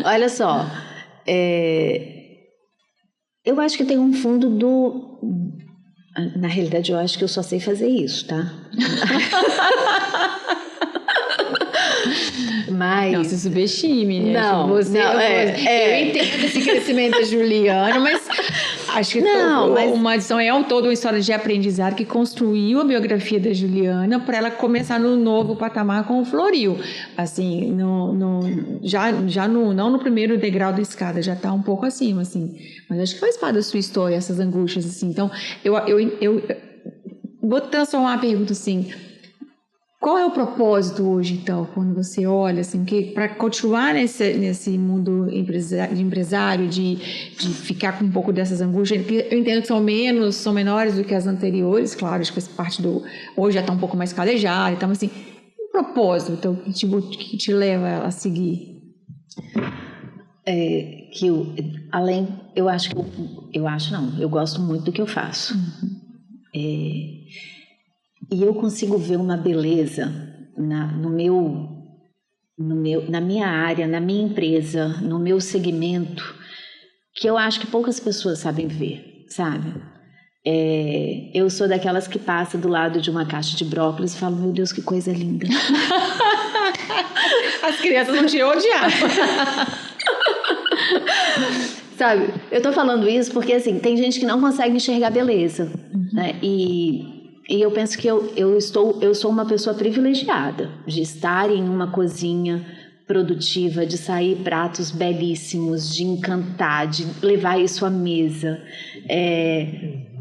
Olha só, eu acho que tem um fundo do... Na realidade, eu acho que eu só sei fazer isso, tá? Mas... Não se subestime, né? Não, eu entendo esse crescimento da Juliana, mas acho que uma adição toda uma história de aprendizado que construiu a biografia da Juliana para ela começar no novo patamar com o Floril. Assim, não no primeiro degrau da escada, já está um pouco acima, assim. Mas acho que faz parte da sua história, essas angústias, assim. Então, eu vou transformar a pergunta assim... Qual é o propósito hoje, então, quando você olha, assim, que para continuar nesse mundo de empresário, de ficar com um pouco dessas angústias, que eu entendo que são menores do que as anteriores, claro, acho que faz parte hoje já está um pouco mais calejado, então, assim, um propósito, então, que te leva a seguir? Eu gosto muito do que eu faço. Uhum. E eu consigo ver uma beleza na minha área, na minha empresa, no meu segmento, que eu acho que poucas pessoas sabem ver, sabe? Eu sou daquelas que passa do lado de uma caixa de brócolis e falo, meu Deus, que coisa linda. As crianças vão te odiar. Sabe, eu tô falando isso porque, assim, tem gente que não consegue enxergar beleza, né? E eu penso que eu sou uma pessoa privilegiada de estar em uma cozinha produtiva, de sair pratos belíssimos, de encantar, de levar isso à mesa.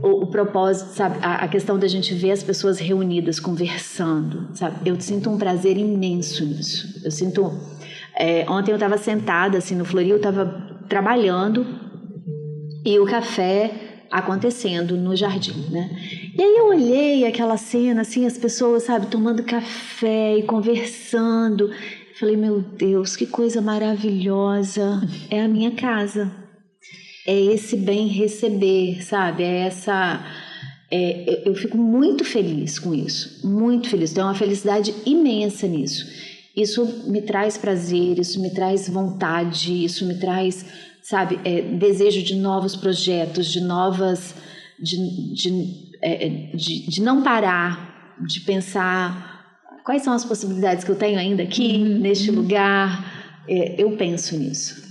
O propósito, sabe? A questão da gente ver as pessoas reunidas, conversando, sabe? Eu sinto um prazer imenso nisso. Eu sinto... ontem eu estava sentada, assim, no Floril, eu estava trabalhando e o café acontecendo no jardim, né? E aí eu olhei aquela cena, assim, as pessoas, sabe, tomando café e conversando. Falei, meu Deus, que coisa maravilhosa. É a minha casa. É esse bem receber, sabe? Eu fico muito feliz com isso, muito feliz. Tenho uma felicidade imensa nisso. Isso me traz prazer, isso me traz vontade, isso me traz, sabe, desejo de novos projetos, de novas... De não parar, de pensar quais são as possibilidades que eu tenho ainda aqui, neste lugar. Eu penso nisso.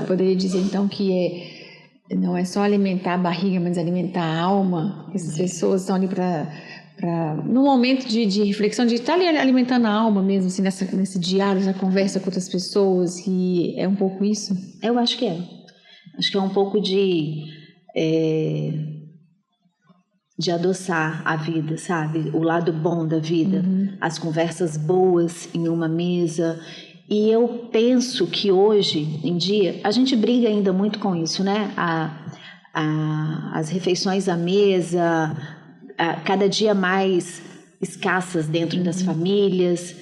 Poderia dizer, então, que não é só alimentar a barriga, mas alimentar a alma. Essas pessoas estão ali no momento de reflexão, de estar ali alimentando a alma mesmo, assim, nesse diário, nessa conversa com outras pessoas, e é um pouco isso? Eu acho que é. Acho que é um pouco de adoçar a vida, sabe? O lado bom da vida, as conversas boas em uma mesa. E eu penso que hoje em dia, a gente briga ainda muito com isso, né? As refeições à mesa, cada dia mais escassas dentro das famílias.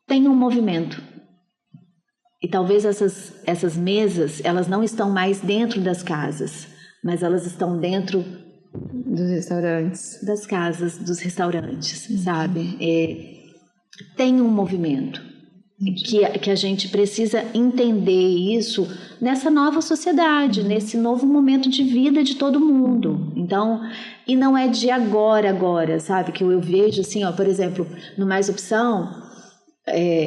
Tem um movimento. E talvez essas mesas, elas não estão mais dentro das casas, mas elas estão dentro dos restaurantes, das casas, dos restaurantes, sabe? Tem um movimento que a gente precisa entender isso nessa nova sociedade, nesse novo momento de vida de todo mundo. Então, e não é de agora, sabe? Que eu vejo assim, ó, por exemplo, no Mais Opção,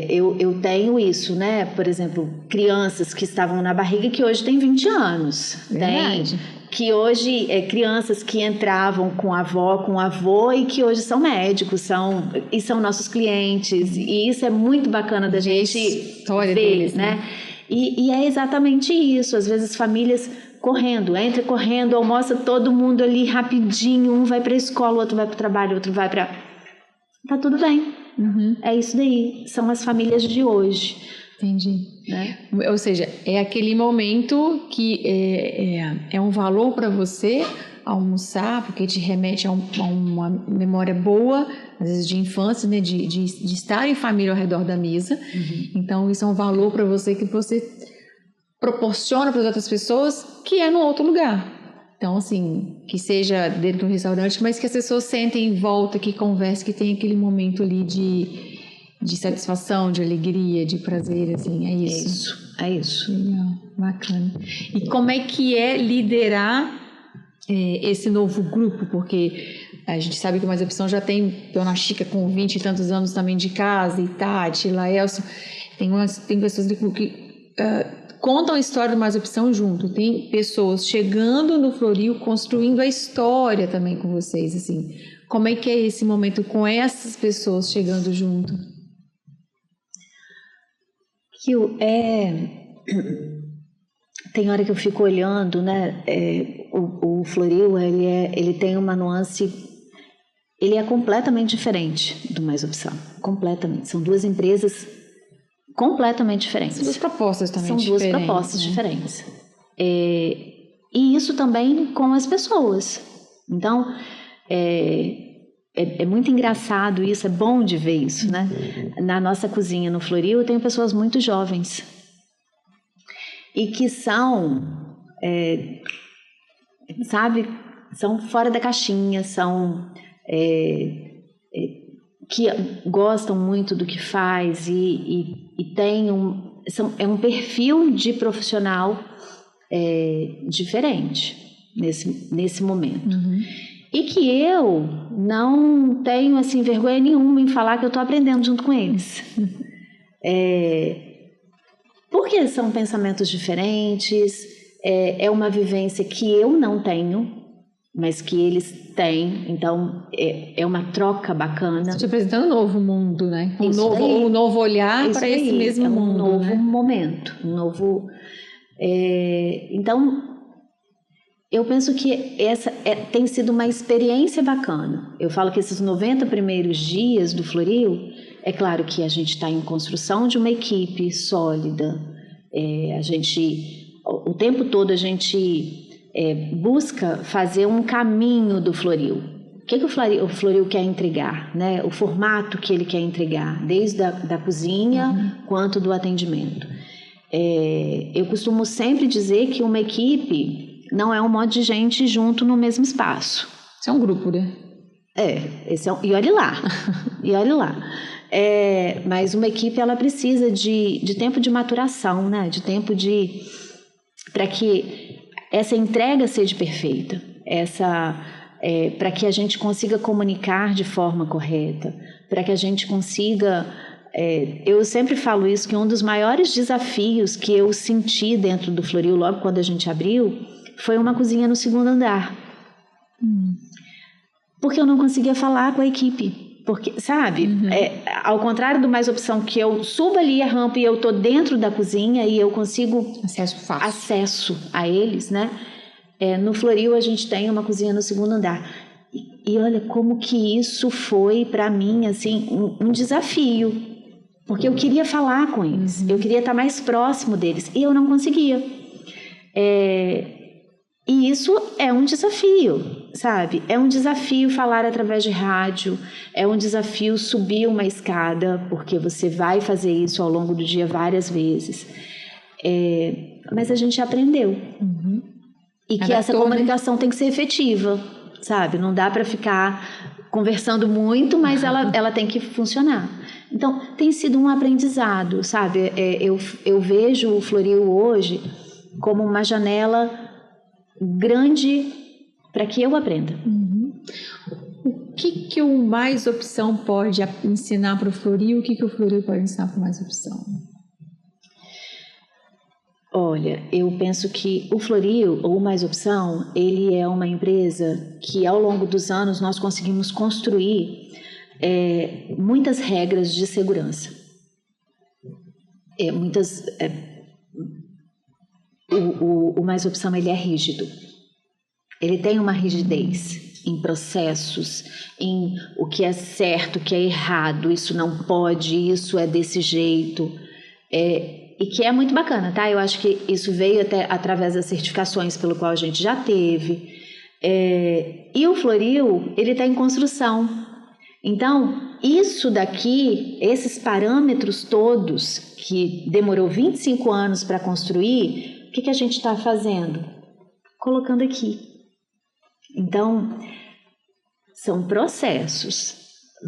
eu tenho isso, né? Por exemplo, crianças que estavam na barriga que hoje têm 20 anos. Verdade. Que hoje crianças que entravam com a avó, com o avô e que hoje são médicos, são nossos clientes. E isso é muito bacana da gente ver, deles, né? E é exatamente isso. Às vezes famílias entra correndo, almoça todo mundo ali rapidinho, um vai para a escola, o outro vai para o trabalho, o outro vai para... Tá tudo bem. É isso daí, são as famílias de hoje. Entendi. Né? Ou seja, é aquele momento que é um valor para você, almoçar, porque te remete a uma memória boa, às vezes de infância, né? De estar em família ao redor da mesa. Então, isso é um valor para você que você proporciona para as outras pessoas, que é no outro lugar. Então, assim, que seja dentro do restaurante, mas que as pessoas sentem em volta, que conversem, que tem aquele momento ali de satisfação, de alegria, de prazer, assim, é isso. É isso. Legal, bacana. E como é que é liderar esse novo grupo? Porque a gente sabe que o Mais Opção já tem Dona Chica com 20 e tantos anos também de casa, e Tati, Laelson, tem pessoas que contam a história do Mais Opção junto. Tem pessoas chegando no Floril, construindo a história também com vocês, assim. Como é que é esse momento com essas pessoas chegando junto? Tem hora que eu fico olhando, né? O Floril, ele tem uma nuance, ele é completamente diferente do Mais Opção. Completamente. São duas empresas completamente diferentes. São duas propostas também São diferentes. São duas propostas diferentes. E isso também com as pessoas. Então, é muito engraçado isso, é bom de ver isso, né? Na nossa cozinha no Floril, eu tenho pessoas muito jovens e que são, sabe, são fora da caixinha, são que gostam muito do que faz e tem é um perfil de profissional diferente nesse momento. E que eu não tenho, assim, vergonha nenhuma em falar que eu estou aprendendo junto com eles. Porque são pensamentos diferentes, é uma vivência que eu não tenho, mas que eles têm. Então, é uma troca bacana. Te apresentando um novo mundo, né? Um Isso novo olhar para esse mesmo mundo. Um novo, né? Momento. Um novo... Então... Eu penso que essa tem sido uma experiência bacana. Eu falo que esses 90 primeiros dias do Floril, é claro que a gente está em construção de uma equipe sólida. O tempo todo a gente busca fazer um caminho do Floril. O que o Floril quer entregar, né? O formato que ele quer entregar, desde da cozinha quanto do atendimento. Eu costumo sempre dizer que uma equipe não é um monte de gente junto no mesmo espaço. Isso é um grupo, né? E olhe lá. Mas uma equipe, ela precisa de tempo de maturação, né? De tempo para que essa entrega seja perfeita, para que a gente consiga comunicar de forma correta, para que a gente consiga... eu sempre falo isso, que um dos maiores desafios que eu senti dentro do Floril, logo quando a gente abriu, foi uma cozinha no 2º andar. Porque eu não conseguia falar com a equipe. Porque, sabe, ao contrário do Mais Opção, que eu subo ali a rampa e eu tô dentro da cozinha e eu consigo acesso a eles, né? No Floril a gente tem uma cozinha no 2º andar. E olha como que isso foi para mim, assim, um desafio. Porque eu queria falar com eles, eu queria estar mais próximo deles e eu não conseguia. E isso é um desafio, sabe? É um desafio falar através de rádio, é um desafio subir uma escada, porque você vai fazer isso ao longo do dia várias vezes. Mas a gente aprendeu. E que essa comunicação tem que ser efetiva, sabe? Não dá para ficar conversando muito, mas ela tem que funcionar. Então, tem sido um aprendizado, sabe? Eu vejo o Floril hoje como uma janela grande para que eu aprenda. O que o Mais Opção pode ensinar para o Floril? O que o Floril pode ensinar para o Mais Opção? Olha, eu penso que o Floril, ou o Mais Opção, ele é uma empresa que ao longo dos anos nós conseguimos construir muitas regras de segurança. O Mais Opção, ele é rígido. Ele tem uma rigidez em processos, em o que é certo, o que é errado, isso não pode, isso é desse jeito. E que é muito bacana, tá? Eu acho que isso veio até através das certificações pelo qual a gente já teve. E o Floril, ele está em construção. Então, isso daqui, esses parâmetros todos, que demorou 25 anos para construir, o que a gente está fazendo? Colocando aqui. Então, são processos.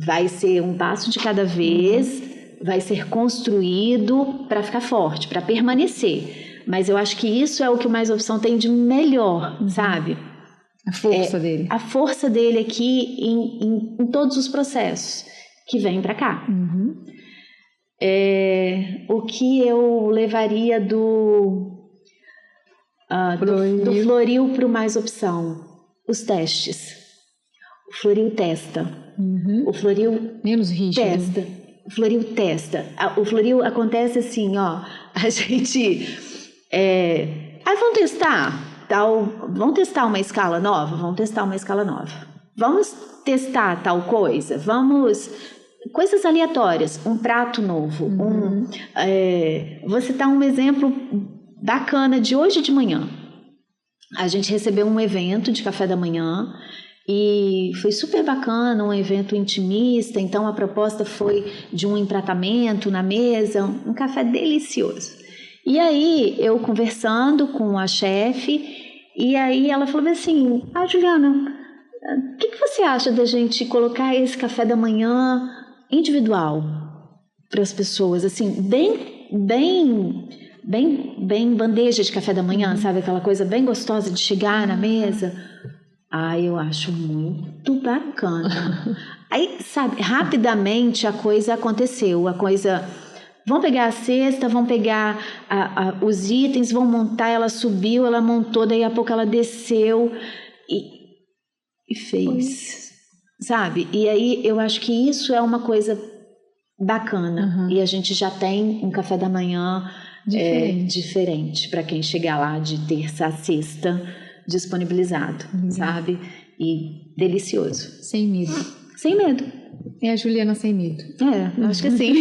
Vai ser um passo de cada vez, vai ser construído para ficar forte, para permanecer. Mas eu acho que isso é o que o Mais Opção tem de melhor, sabe? A força dele. A força dele aqui em todos os processos que vêm para cá. O que eu levaria do Floril para o Mais Opção? Os testes. O Floril testa. O Floril menos rígido. Testa. O Floril testa. O Floril acontece assim, ó. A gente... vamos testar vamos testar uma escala nova? Vamos testar uma escala nova. Vamos testar tal coisa? Coisas aleatórias. Um prato novo. Vou citar um exemplo bacana de hoje de manhã. A gente recebeu um evento de café da manhã e foi super bacana, um evento intimista. Então a proposta foi de um empratamento na mesa, um café delicioso. E aí eu conversando com a chefe, e aí ela falou assim: Juliana, o que você acha da gente colocar esse café da manhã individual para as pessoas, assim, bem bandeja de café da manhã, sabe? Aquela coisa bem gostosa de chegar na mesa. Eu acho muito bacana. Aí, sabe, rapidamente a coisa aconteceu. Vão pegar a cesta, vão pegar os itens, vão montar. Ela subiu, ela montou, daí a pouco ela desceu e fez. Sabe? E aí eu acho que isso é uma coisa bacana. E a gente já tem um café da manhã diferente para quem chegar lá de terça a sexta disponibilizado, sabe? E delicioso. Sem medo. Sem medo. É a Juliana sem medo. Acho que sim.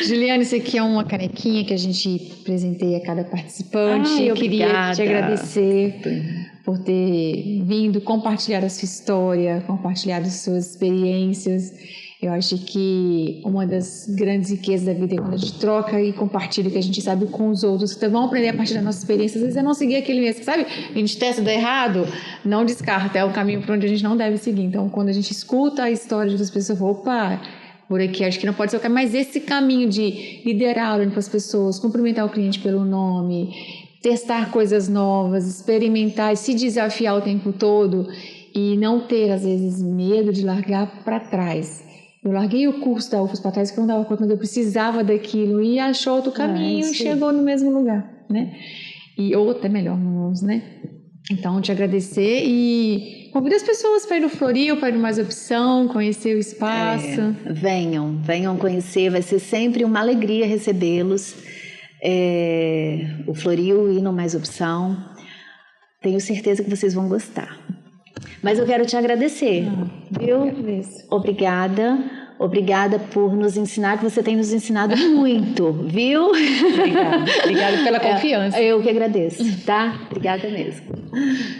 Juliana, isso aqui é uma canequinha que a gente presenteia a cada participante. Eu queria te agradecer por ter vindo compartilhar a sua história, compartilhar as suas experiências. Eu acho que uma das grandes riquezas da vida é quando a gente troca e compartilha o que a gente sabe com os outros, que vão aprender a partir da nossa experiência. Às vezes é não seguir aquele mesmo, sabe? A gente testa, dá errado, não descarta, é o caminho para onde a gente não deve seguir. Então, quando a gente escuta a história de outras pessoas, opa, por aqui acho que não pode ser o caminho, mas esse caminho de liderar, olhando para as pessoas, cumprimentar o cliente pelo nome, testar coisas novas, experimentar e se desafiar o tempo todo e não ter, às vezes, medo de largar para trás. Eu larguei o curso da UFOS para trás, que eu não dava conta, mas eu precisava daquilo e achou outro caminho e chegou no mesmo lugar, né? Ou até melhor, né? Então, te agradecer e convido as pessoas para ir no Floril, para ir no Mais Opção, conhecer o espaço. Venham conhecer, vai ser sempre uma alegria recebê-los. O Floril e no Mais Opção. Tenho certeza que vocês vão gostar. Mas eu quero te agradecer, viu? Obrigada por nos ensinar, que você tem nos ensinado muito, viu? Obrigada pela confiança. Eu que agradeço, tá? Obrigada mesmo.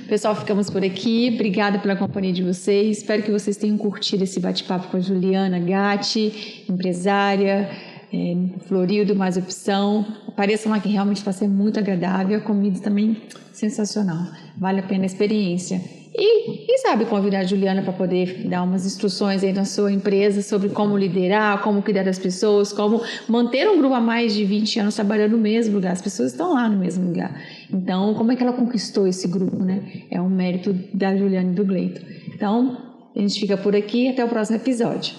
Pessoal, ficamos por aqui. Obrigada pela companhia de vocês. Espero que vocês tenham curtido esse bate-papo com a Juliana Gatti, empresária, Floril do Mais Opção. Apareçam lá que realmente vai ser muito agradável. A comida também sensacional. Vale a pena a experiência. E quem sabe convidar a Juliana para poder dar umas instruções aí na sua empresa sobre como liderar, como cuidar das pessoas, como manter um grupo há mais de 20 anos trabalhando no mesmo lugar. As pessoas estão lá no mesmo lugar. Então, como é que ela conquistou esse grupo, né? É um mérito da Juliana e do Gleito. Então, a gente fica por aqui. Até o próximo episódio.